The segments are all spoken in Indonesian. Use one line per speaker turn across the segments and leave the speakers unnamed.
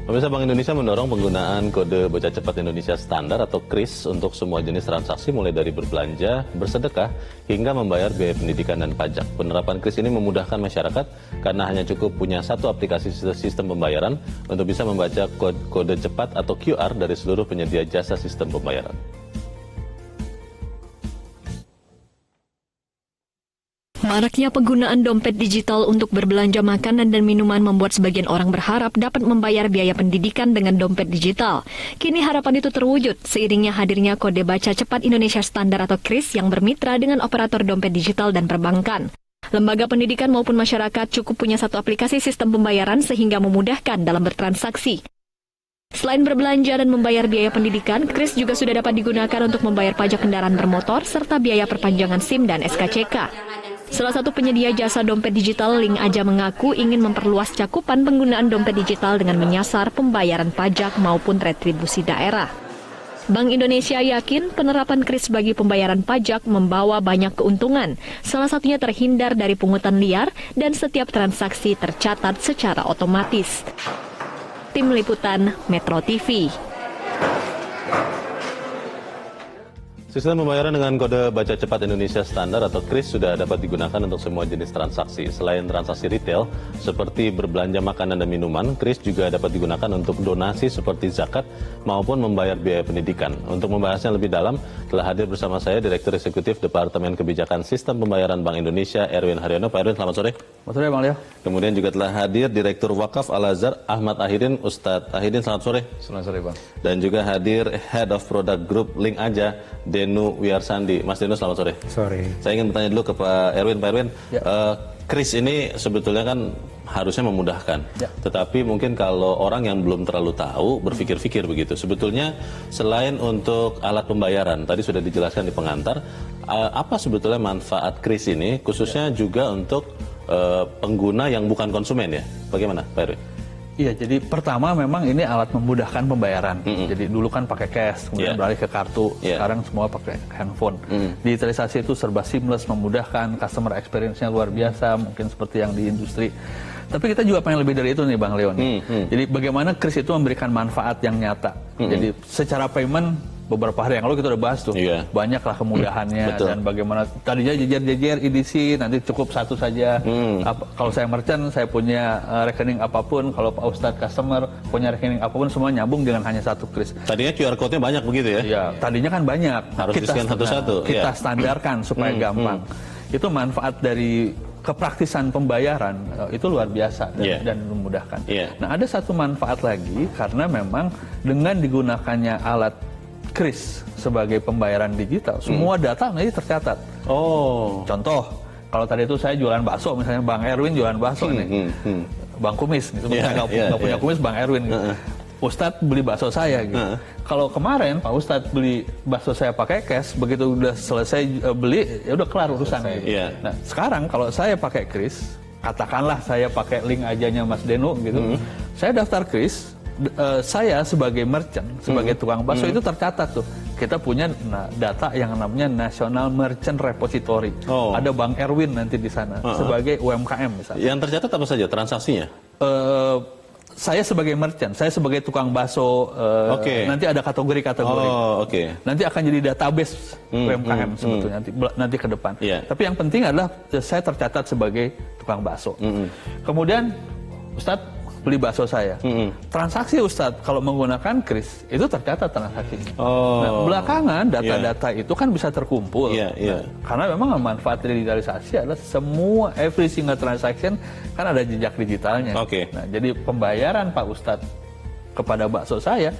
Pemirsa, Bank Indonesia mendorong penggunaan kode baca cepat Indonesia Standar atau KRIS untuk semua jenis transaksi mulai dari berbelanja, bersedekah, hingga membayar biaya pendidikan dan pajak. Penerapan KRIS ini memudahkan masyarakat karena hanya cukup punya satu aplikasi sistem pembayaran untuk bisa membaca kode cepat atau QR dari seluruh penyedia jasa sistem pembayaran.
Maraknya penggunaan dompet digital untuk berbelanja makanan dan minuman membuat sebagian orang berharap dapat membayar biaya pendidikan dengan dompet digital. Kini harapan itu terwujud seiringnya hadirnya kode baca cepat Indonesia Standar atau KRIS yang bermitra dengan operator dompet digital dan perbankan. Lembaga pendidikan maupun masyarakat cukup punya satu aplikasi sistem pembayaran sehingga memudahkan dalam bertransaksi. Selain berbelanja dan membayar biaya pendidikan, KRIS juga sudah dapat digunakan untuk membayar pajak kendaraan bermotor serta biaya perpanjangan SIM dan SKCK. Salah satu penyedia jasa dompet digital, Link Aja, mengaku ingin memperluas cakupan penggunaan dompet digital dengan menyasar pembayaran pajak maupun retribusi daerah. Bank Indonesia yakin penerapan KRIS bagi pembayaran pajak membawa banyak keuntungan. Salah satunya terhindar dari pungutan liar dan setiap transaksi tercatat secara otomatis. Tim Liputan Metro TV.
Sistem pembayaran dengan kode baca cepat Indonesia Standar atau KRIS sudah dapat digunakan untuk semua jenis transaksi. Selain transaksi retail, seperti berbelanja makanan dan minuman, KRIS juga dapat digunakan untuk donasi seperti zakat maupun membayar biaya pendidikan. Untuk membahasnya lebih dalam, telah hadir bersama saya Direktur Eksekutif Departemen Kebijakan Sistem Pembayaran Bank Indonesia, Erwin Haryono. Pak Erwin, selamat sore.
Selamat sore, Bang Leo.
Kemudian juga telah hadir Direktur Wakaf Al-Azhar, Ahmad Ahidin. Ustadz Ahidin, selamat sore.
Selamat sore, Bang.
Dan juga hadir Head of Product Group Link Aja, Denu Wiarsandi. Mas Denu, selamat sore.
Sore.
Saya ingin bertanya dulu ke Pak Erwin. Pak Erwin,
Ya.
KRIS ini sebetulnya kan harusnya memudahkan.
Ya.
Tetapi mungkin kalau orang yang belum terlalu tahu, berpikir-pikir begitu. Sebetulnya selain untuk alat pembayaran, tadi sudah dijelaskan di pengantar, apa sebetulnya manfaat KRIS ini, khususnya juga untuk pengguna yang bukan konsumen ya? Bagaimana, Pak Erwin?
Iya, jadi pertama memang ini alat memudahkan pembayaran. Jadi dulu kan pakai cash, kemudian beralih ke kartu, sekarang semua pakai handphone. Digitalisasi itu serba seamless, memudahkan, customer experience-nya luar biasa, mungkin seperti yang di industri. Tapi kita juga pengen lebih dari itu nih, Bang Leon. Jadi bagaimana KRIS itu memberikan manfaat yang nyata. Jadi secara payment, beberapa hari yang lalu kita udah bahas tuh, banyaklah kemudahannya dan bagaimana tadinya jejer-jejer edisi, nanti cukup satu saja. Kalau saya merchant, saya punya rekening apapun, kalau Pak Ustadz customer punya rekening apapun, semua nyambung dengan hanya satu KRIS.
Tadinya QR code-nya banyak begitu ya?
Iya, tadinya kan banyak.
Harus di-scan satu-satu.
Kita standarkan supaya gampang. Itu manfaat dari kepraktisan pembayaran itu luar biasa dan memudahkan. Nah, ada satu manfaat lagi karena memang dengan digunakannya alat KRIS sebagai pembayaran digital, semua data nanti tercatat. Contoh, kalau tadi itu saya jualan bakso, misalnya Bang Erwin jualan bakso nih, Bang Kumis, gitu. Nggak punya kumis, Bang Erwin. Gitu. Ustadz beli bakso saya, gitu. Kalau kemarin Pak Ustadz beli bakso saya pakai cash, begitu udah selesai beli, ya udah kelar urusan. Gitu. Nah, sekarang kalau saya pakai KRIS, katakanlah saya pakai link ajanya Mas Denu, gitu, saya daftar KRIS. Saya sebagai merchant, sebagai tukang bakso itu tercatat tuh. Kita punya data yang namanya National Merchant Repository. Ada Bang Erwin nanti di sana sebagai UMKM misalnya.
Yang tercatat apa saja transaksinya?
Saya sebagai merchant, saya sebagai tukang bakso, nanti ada kategori-kategori. Nanti akan jadi database UMKM sebetulnya nanti ke depan. Tapi yang penting adalah saya tercatat sebagai tukang bakso. Kemudian Ustadz beli bakso saya. Transaksi Ustadz kalau menggunakan KRIS itu tercatat transaksinya. Nah, belakangan data-data itu kan bisa terkumpul. Karena memang manfaat digitalisasi adalah semua every single transaction kan ada jejak digitalnya. Nah, jadi pembayaran Pak Ustadz kepada bakso saya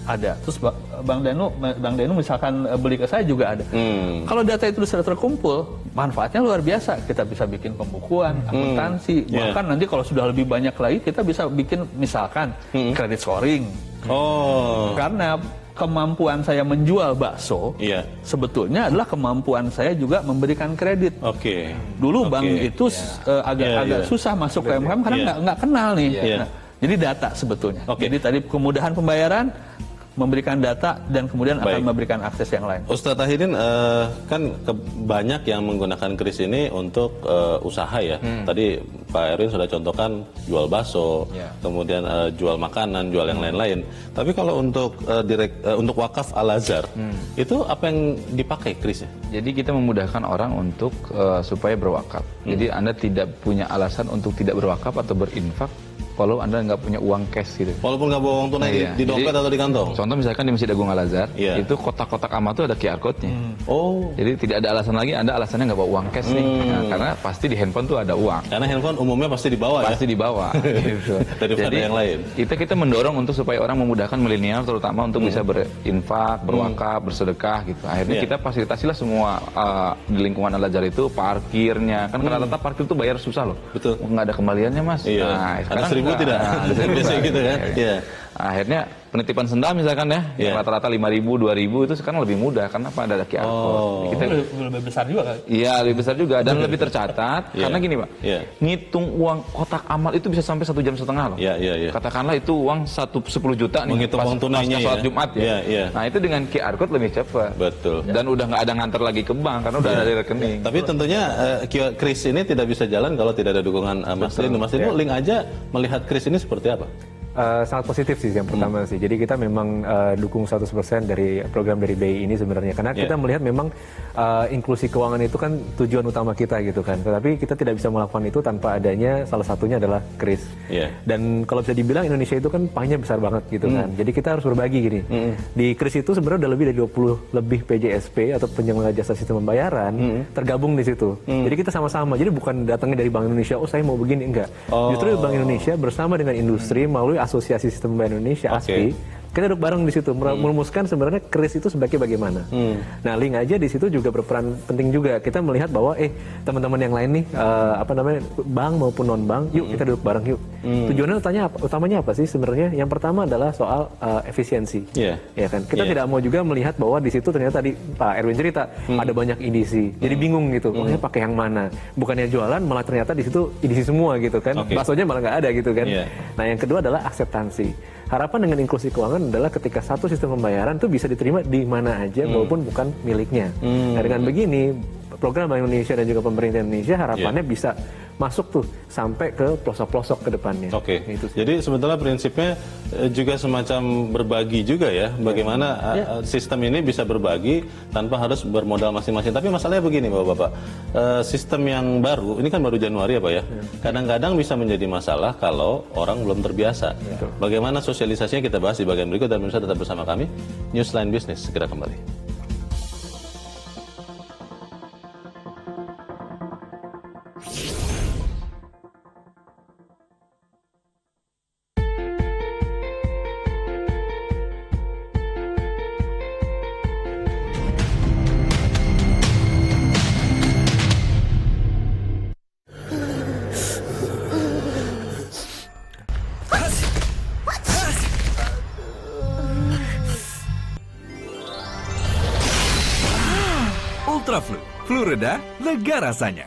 ada. Terus Bang Denu misalkan beli ke saya juga ada. Kalau data itu sudah terkumpul, manfaatnya luar biasa. Kita bisa bikin pembukuan, akuntansi, bahkan nanti kalau sudah lebih banyak lagi kita bisa bikin misalkan credit scoring. Karena kemampuan saya menjual bakso sebetulnya adalah kemampuan saya juga memberikan kredit. Dulu bank itu agak susah masuk ke UMKM karena nggak kenal nih. Nah, jadi data sebetulnya. Jadi tadi kemudahan pembayaran, memberikan data dan kemudian akan memberikan akses yang lain.
Ustadz Tahidin, kan banyak yang menggunakan KRIS ini untuk usaha ya. Tadi Pak Erwin sudah contohkan jual bakso, kemudian jual makanan, jual yang lain-lain. Tapi kalau untuk untuk wakaf Al-Azhar, itu apa yang dipakai KRIS-nya?
Jadi kita memudahkan orang untuk supaya berwakaf. Jadi Anda tidak punya alasan untuk tidak berwakaf atau berinfak kalau Anda nggak punya uang cash gitu.
Walaupun nggak bawa uang tunai di dompet atau di kantong?
Contoh misalkan di Masjid Agung Al-Azhar, itu kotak-kotak amal itu ada QR code-nya. Jadi tidak ada alasan lagi Anda alasannya nggak bawa uang cash nih. Nah, karena pasti di handphone tuh ada uang.
Karena handphone umumnya pasti dibawa ya?
Pasti dibawa. Gitu.
Daripada yang lain.
Kita mendorong untuk supaya orang memudahkan milenial terutama untuk bisa berinfak, berwakaf, bersedekah gitu. Akhirnya kita fasilitasilah semua di lingkungan Al-Azhar itu parkirnya. Kan rata-rata parkir itu bayar susah loh.
Betul.
Nggak ada kembaliannya mas.
Nah, ada 1.000 tidak? Biasa gitu kan? Iya.
Akhirnya penitipan senda misalkan ya, rata-rata 5.000, 2.000 itu sekarang lebih mudah karena ada QR code.
Kita lebih besar juga kan?
Iya, lebih besar juga dan lebih tercatat karena gini Pak, ngitung uang kotak amal itu bisa sampai 1,5 jam loh. Katakanlah itu uang 10 juta nih,
menghitung uang tunainya
sholat Jumat ya. Nah itu dengan QR code lebih cepat.
Betul.
Dan udah nggak ada nganter lagi ke bank karena udah ada di rekening.
Tapi tentunya KRIS ini tidak bisa jalan kalau tidak ada dukungan Mas Linu. Mas Linu, link aja melihat KRIS ini seperti apa?
Sangat positif sih yang pertama sih. Jadi kita memang dukung 100% dari program dari BI ini sebenarnya. Karena kita melihat memang inklusi keuangan itu kan tujuan utama kita gitu kan. Tetapi kita tidak bisa melakukan itu tanpa adanya salah satunya adalah KRIS. Dan kalau bisa dibilang Indonesia itu kan pahnya besar banget gitu kan. Jadi kita harus berbagi gini. Di KRIS itu sebenarnya udah lebih dari 20 lebih PJSP atau penyelenggara jasa sistem pembayaran tergabung di situ. Jadi kita sama-sama. Jadi bukan datangnya dari Bank Indonesia, oh saya mau begini, enggak. Justru Bank Indonesia bersama dengan industri melalui Asosiasi Sistem Pembayaran Indonesia (ASPI), kita duduk bareng di situ merumuskan sebenarnya KRIS itu sebagai bagaimana. Nah, link aja di situ juga berperan penting juga. Kita melihat bahwa teman-teman yang lain nih bank maupun non bank, yuk kita duduk bareng yuk. Tujuannya utamanya apa sih sebenarnya? Yang pertama adalah soal efisiensi. Ya kan? Kita tidak mau juga melihat bahwa di situ ternyata tadi Pak Erwin cerita ada banyak edisi. Jadi bingung gitu, pokoknya pakai yang mana. Bukannya jualan malah ternyata di situ edisi semua gitu kan. Baksonya malah nggak ada gitu kan. Nah, yang kedua adalah akseptansi. Harapan dengan inklusi keuangan adalah ketika satu sistem pembayaran itu bisa diterima di mana aja maupun bukan miliknya. Nah, dengan begini program Bank Indonesia dan juga pemerintah Indonesia harapannya bisa masuk tuh sampai ke pelosok-pelosok ke depannya. Itu sih.
Jadi sebetulnya prinsipnya juga semacam berbagi juga ya, bagaimana sistem ini bisa berbagi tanpa harus bermodal masing-masing. Tapi masalahnya begini Bapak-Bapak, sistem yang baru, ini kan baru Januari ya Pak ya, kadang-kadang bisa menjadi masalah kalau orang belum terbiasa. Bagaimana sosialisasinya kita bahas di bagian berikut dan pemirsa tetap bersama kami, Newsline Business segera kembali.
Ultraflu, flu reda, lega rasanya.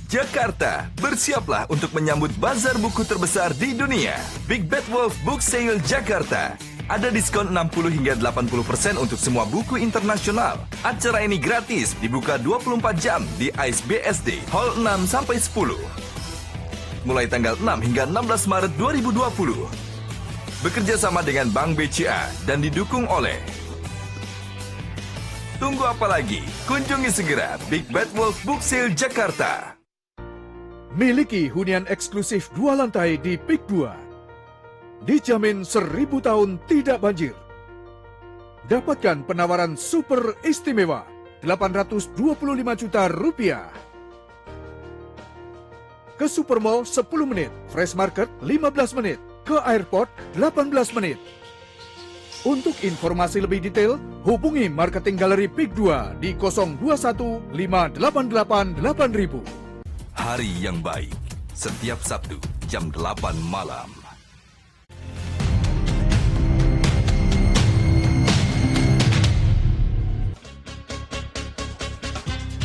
Jakarta, bersiaplah untuk menyambut bazar buku terbesar di dunia. Big Bad Wolf Book Sale Jakarta. Ada diskon 60 hingga 80% untuk semua buku internasional. Acara ini gratis, dibuka 24 jam di AIS BSD, Hall 6 sampai 10. Mulai tanggal 6 hingga 16 Maret 2020. Bekerja sama dengan Bank BCA dan didukung oleh... Tunggu apa lagi? Kunjungi segera Big Bad Wolf Book Sale Jakarta.
Miliki hunian eksklusif 2 lantai di PIK 2. Dijamin 1000 tahun tidak banjir. Dapatkan penawaran super istimewa 825 juta rupiah. Ke Supermall 10 menit, Fresh Market 15 menit, ke Airport 18 menit. Untuk informasi lebih detail, hubungi Marketing Galeri PIK 2 di 021 588 8000.
Hari yang baik, setiap Sabtu jam 8 malam.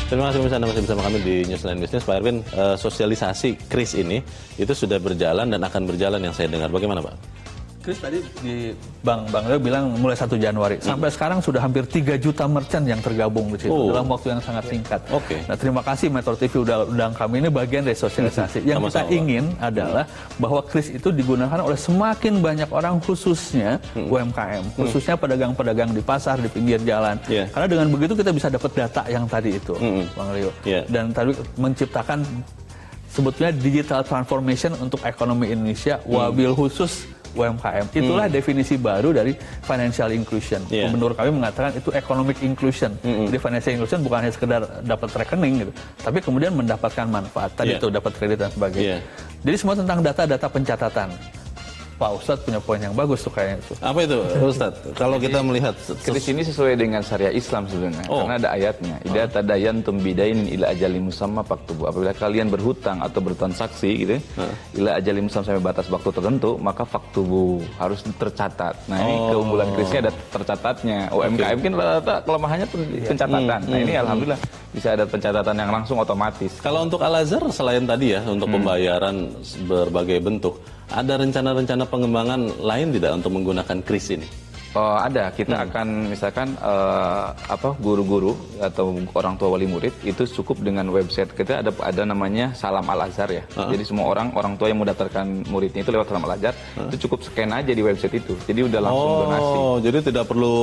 Terima kasih pemirsa, Anda masih bersama kami di Newsline Business. Pak Erwin, sosialisasi KRIS ini itu sudah berjalan dan akan berjalan yang saya dengar. Bagaimana Pak?
Chris tadi di Bang Leo bilang mulai 1 Januari. Sampai sekarang sudah hampir 3 juta merchant yang tergabung di situ dalam waktu yang sangat singkat. Nah, terima kasih Metro TV udah undang kami, ini bagian dari sosialisasi. Yang kita ingin adalah bahwa Chris itu digunakan oleh semakin banyak orang, khususnya UMKM, khususnya pedagang-pedagang di pasar, di pinggir jalan. Karena dengan begitu kita bisa dapat data yang tadi itu, Bang Leo. Dan tadi menciptakan sebetulnya digital transformation untuk ekonomi Indonesia, wabil khusus UMKM. Itulah definisi baru dari financial inclusion. Gubernur kami mengatakan itu economic inclusion. Jadi financial inclusion bukan hanya sekedar dapat rekening gitu, tapi kemudian mendapatkan manfaat. Tadi itu dapat kredit dan sebagainya. Jadi semua tentang data-data pencatatan. Pak Ustadz punya poin yang bagus tuh kayaknya itu.
Apa itu Ustadz? Kalau kita melihat
kris ini sesuai dengan syariah Islam sebenarnya. Karena ada ayatnya. Idza tadayantum bidainin ila ajalin musamma faktubu. Apabila kalian berhutang atau bertransaksi gitu, ila ajalin musamma sampai batas waktu tertentu, maka faktubu harus tercatat. Nah, ini keunggulan krisnya ada tercatatnya. UMKM kan rata-rata kelemahannya pencatatan. Nah, ini alhamdulillah bisa ada pencatatan yang langsung otomatis.
Kalau untuk Al-Azhar selain tadi ya untuk pembayaran berbagai bentuk, ada rencana-rencana pengembangan lain tidak untuk menggunakan kris ini?
Ada, kita akan misalkan guru-guru atau orang tua wali murid itu cukup dengan website kita ada namanya Salam Al-Azhar ya. Jadi semua orang tua yang mau daftarkan muridnya itu lewat Salam Al-Azhar itu cukup scan aja di website itu. Jadi udah langsung donasi.
Jadi tidak perlu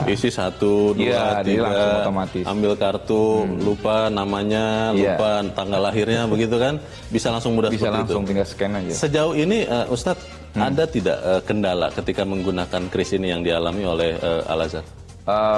isi 1, 2, 3
otomatis.
Ambil kartu, lupa namanya, lupa tanggal lahirnya begitu kan? Bisa langsung mudah
bisa
seperti
langsung
itu.
tinggal scan aja.
Sejauh ini Ustadz ada tidak kendala ketika menggunakan kris ini yang dialami oleh Al-Azhar?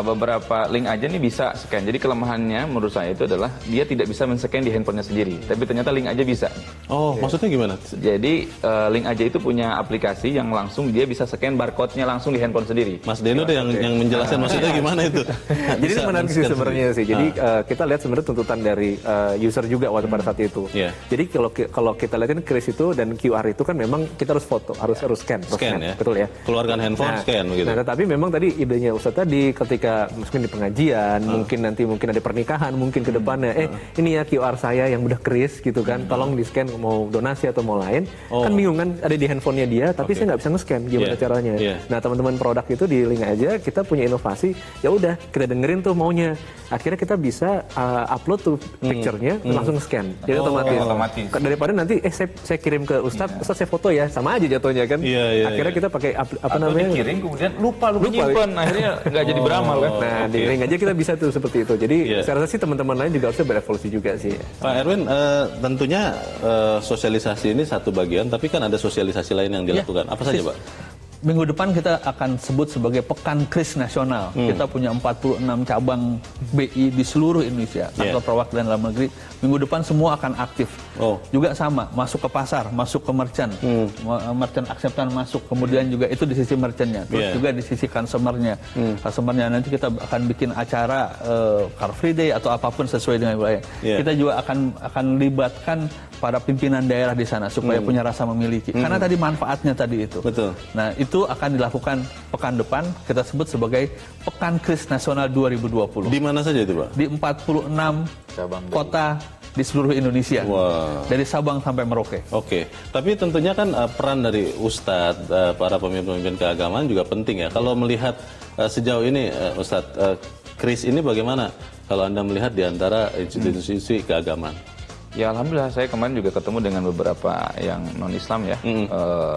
Beberapa link aja nih bisa scan. Jadi kelemahannya menurut saya itu adalah dia tidak bisa men-scan di handphonenya sendiri. Tapi ternyata link aja bisa.
Maksudnya gimana?
Jadi link aja itu punya aplikasi yang langsung dia bisa scan barcode-nya langsung di handphone sendiri.
Mas Deno deh yang menjelaskan maksudnya gimana itu.
Jadi ini menarik sih sebenarnya sih. Jadi kita lihat sebenarnya tuntutan dari user juga pada saat itu. Jadi kalau kita lihatin kris itu dan QR itu kan memang kita harus foto, harus scan.
Scan ya.
Betul ya.
Keluarkan handphone, scan begitu.
Nah, tetapi memang tadi idenya Ustaz tadi ketika mungkin di pengajian, mungkin ada pernikahan, mungkin ke depannya, ini ya QR saya yang udah kris gitu kan, tolong di scan mau donasi atau mau lain, kan bingung kan ada di handphonenya dia, tapi saya nggak bisa nge-scan, gimana caranya? Nah teman-teman produk itu di link aja, kita punya inovasi, ya udah kita dengerin tuh maunya, akhirnya kita bisa upload tuh picture-nya, langsung scan, jadi otomatis. Daripada nanti saya kirim ke Ustadz saya foto ya, sama aja jatuhnya kan, akhirnya kita pakai apa namanya?
Dikirim kemudian lupa nyimpen, akhirnya nggak jadi beramal kan.
Nah, di ring aja kita bisa tuh seperti itu. Jadi saya rasa sih teman-teman lain juga harusnya berevolusi juga sih.
Pak Erwin, tentunya sosialisasi ini satu bagian, tapi kan ada sosialisasi lain yang dilakukan. Apa saja, Pak?
Minggu depan kita akan sebut sebagai Pekan Kris Nasional. Kita punya 46 cabang BI di seluruh Indonesia, kantor perwakilan dalam negeri. Minggu depan semua akan aktif. Juga sama, masuk ke pasar, masuk ke merchant, merchant acceptance masuk. Kemudian juga itu di sisi merchantnya, terus juga di sisi customernya. Customernya nanti kita akan bikin acara Car Free Day atau apapun sesuai dengan wilayah. Kita juga akan libatkan para pimpinan daerah di sana supaya punya rasa memiliki. Karena tadi manfaatnya tadi itu.
Betul.
Nah, itu akan dilakukan pekan depan, kita sebut sebagai Pekan Kris Nasional 2020.
Di mana saja itu, Pak?
Di 46 kota di seluruh Indonesia. Dari Sabang sampai Merauke.
Tapi tentunya kan peran dari Ustadz, para pemimpin keagamaan juga penting ya. Kalau melihat sejauh ini Ustadz, kris ini bagaimana kalau Anda melihat di antara institusi keagamaan?
Ya alhamdulillah saya kemarin juga ketemu dengan beberapa yang non Islam ya,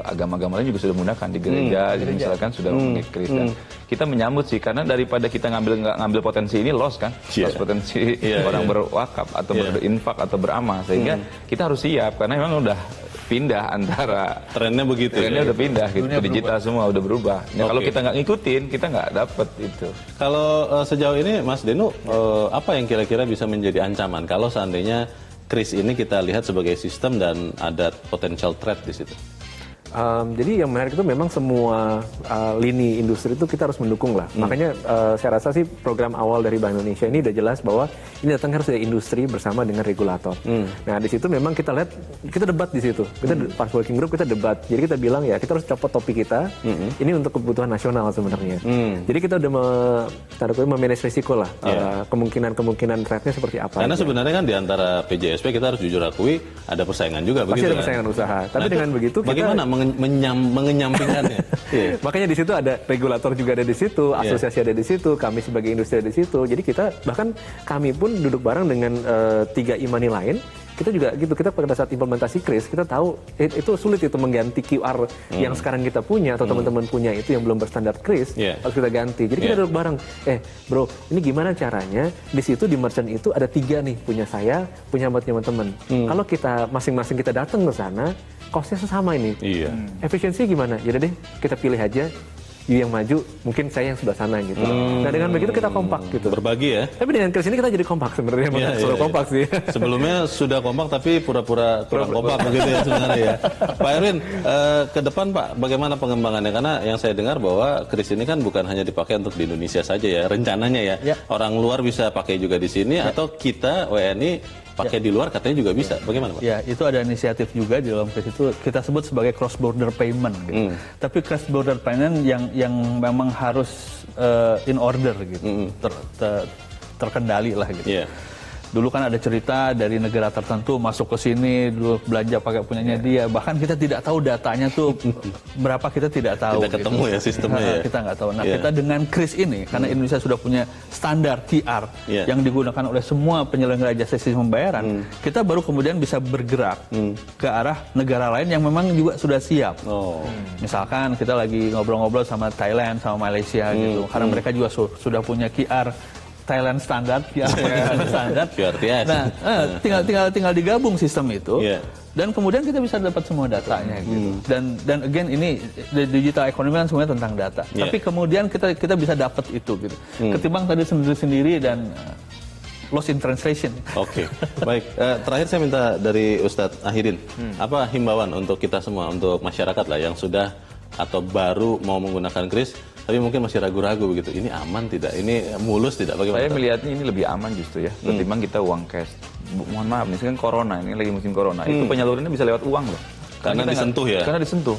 agama-agama lain juga sudah menggunakan di gereja, jadi misalkan sudah menggunakan kris dan kita menyambut sih karena daripada kita ngambil potensi ini loss kan, loss potensi orang berwakaf atau berinfak atau beramal sehingga kita harus siap karena memang udah pindah antara
trennya begitu.
Trennya udah pindah gitu, ke digital semua udah berubah. Nah, kalau kita nggak ngikutin, kita nggak dapet itu.
Kalau sejauh ini Mas Denu, apa yang kira-kira bisa menjadi ancaman kalau seandainya kris ini kita lihat sebagai sistem dan ada potential threat di situ?
Jadi yang menarik itu memang semua lini industri itu kita harus mendukung lah. Makanya saya rasa sih program awal dari Bank Indonesia ini udah jelas bahwa ini datang harus dari industri bersama dengan regulator. Nah di situ memang kita lihat, kita debat di situ. Kita pas working group kita debat. Jadi kita bilang ya kita harus copot topik kita. Ini untuk kebutuhan nasional sebenarnya. Jadi kita udah memanage risiko lah. Kemungkinan threatnya seperti apa.
Karena sebenarnya kan di antara PJSP kita harus jujur akui ada persaingan juga.
Pasti ada persaingan usaha. Tapi dengan begitu
bagaimana mengenyampingkannya.
Makanya di situ ada regulator juga ada di situ, asosiasi ada di situ, kami sebagai industri ada di situ. Jadi kita bahkan kami pun duduk bareng dengan 3 e-money lain. Kita juga gitu, kita pada saat implementasi Kris, kita tahu itu sulit itu mengganti QR yang sekarang kita punya atau teman-teman punya itu yang belum berstandar Kris, harus kita ganti. Jadi kita duduk bareng, bro, ini gimana caranya? Di situ di merchant itu ada 3 nih, punya saya, punya teman-teman. Kalau kita masing-masing kita datang ke sana, costnya sama ini. Efisiensi gimana? Yaudah deh, kita pilih aja. Yang maju, mungkin saya yang sebelah sana gitu. Nah dengan begitu kita kompak gitu.
Berbagi ya.
Tapi dengan Kris ini kita jadi kompak sebenarnya. Kompak sih.
Sebelumnya sudah kompak tapi pura-pura kurang kompak begitu ya sebenarnya ya. Pak Erwin, ke depan Pak, bagaimana pengembangannya? Karena yang saya dengar bahwa Kris ini kan bukan hanya dipakai untuk di Indonesia saja ya, rencananya ya. Orang luar bisa pakai juga di sini atau kita WNI pakai di luar katanya juga bisa. Bagaimana Pak?
Ya, itu ada inisiatif juga di dalam Kris itu kita sebut sebagai cross border payment gitu. Tapi cross border payment yang memang harus in order gitu. Terkendali lah gitu. Dulu kan ada cerita dari negara tertentu masuk ke sini dulu belanja pakai punyanya dia, bahkan kita tidak tahu datanya tuh berapa, kita tidak tahu.
Tidak ketemu ya sistemnya ya.
Kita nggak tahu. Nah kita dengan Kris ini karena Indonesia sudah punya standar QR yang digunakan oleh semua penyelenggara jasa sistem pembayaran, kita baru kemudian bisa bergerak ke arah negara lain yang memang juga sudah siap. Misalkan kita lagi ngobrol-ngobrol sama Thailand, sama Malaysia gitu, karena mereka juga sudah punya QR Thailand standar, standar. Nah, tinggal digabung sistem itu, dan kemudian kita bisa dapat semua datanya gitu. Dan again ini digital economy kan semuanya tentang data. Tapi kemudian kita bisa dapat itu gitu. Ketimbang tadi sendiri dan lost in translation.
Oke, baik. Terakhir saya minta dari Ustadz Ahidin, apa himbauan untuk kita semua, untuk masyarakat lah yang sudah atau baru mau menggunakan Kris, tapi mungkin masih ragu-ragu begitu. Ini aman tidak? Ini mulus tidak? Bagaimana?
Saya melihatnya ini lebih aman justru ya, ketimbang kita uang cash. Mohon maaf, ini kan corona, ini lagi musim corona. Itu penyalurannya bisa lewat uang loh.
Karena disentuh ya?
Karena disentuh.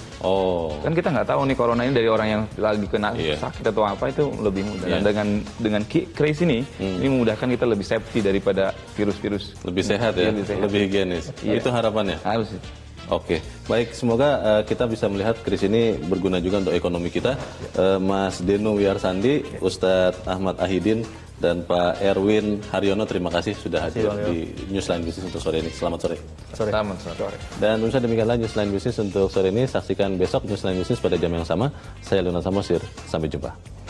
Kan kita nggak tahu nih corona ini dari orang yang lagi kena sakit atau apa, itu lebih mudah. Dan dengan Kris ini memudahkan kita lebih safety daripada virus-virus.
Lebih sehat ya? Lebih higienis. Itu harapannya?
Harus.
Oke, baik. Semoga kita bisa melihat Kris ini berguna juga untuk ekonomi kita. Mas Deno Wiarsandi, Ustadz Ahmad Ahidin, dan Pak Erwin Haryono, terima kasih sudah hadir di Newsline Business untuk sore ini. Selamat sore.
Selamat sore.
Dan pemirsa, demikianlah Newsline Business untuk sore ini. Saksikan besok Newsline Business pada jam yang sama. Saya Luna Samosir. Sampai jumpa.